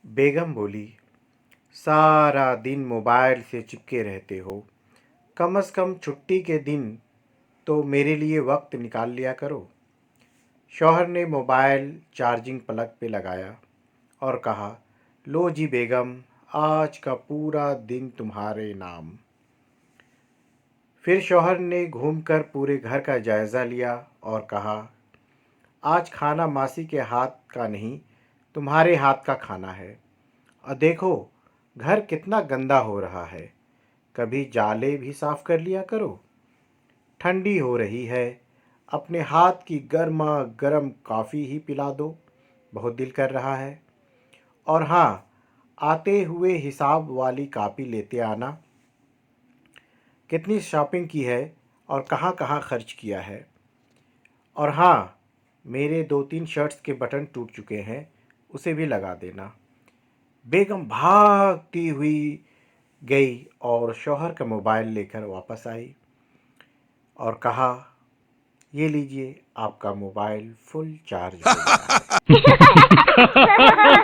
बेगम बोली, सारा दिन मोबाइल से चिपके रहते हो। कम से कम छुट्टी के दिन तो मेरे लिए वक्त निकाल लिया करो। शौहर ने मोबाइल चार्जिंग प्लग पे लगाया और कहा, लो जी बेगम, आज का पूरा दिन तुम्हारे नाम। फिर शौहर ने घूमकर पूरे घर का जायज़ा लिया और कहा, आज खाना मासी के हाथ का नहीं, तुम्हारे हाथ का खाना है। और देखो, घर कितना गंदा हो रहा है। कभी जाले भी साफ कर लिया करो। ठंडी हो रही है, अपने हाथ की गर्मा गर्म कॉफ़ी ही पिला दो, बहुत दिल कर रहा है। और हाँ, आते हुए हिसाब वाली कॉपी लेते आना। कितनी शॉपिंग की है और कहाँ कहाँ खर्च किया है। और हाँ, मेरे 2-3 शर्ट्स के बटन टूट चुके हैं, उसे भी लगा देना। बेगम भागती हुई गई और शौहर का मोबाइल लेकर वापस आई और कहा, ये लीजिए, आपका मोबाइल फुल चार्ज हो गया है।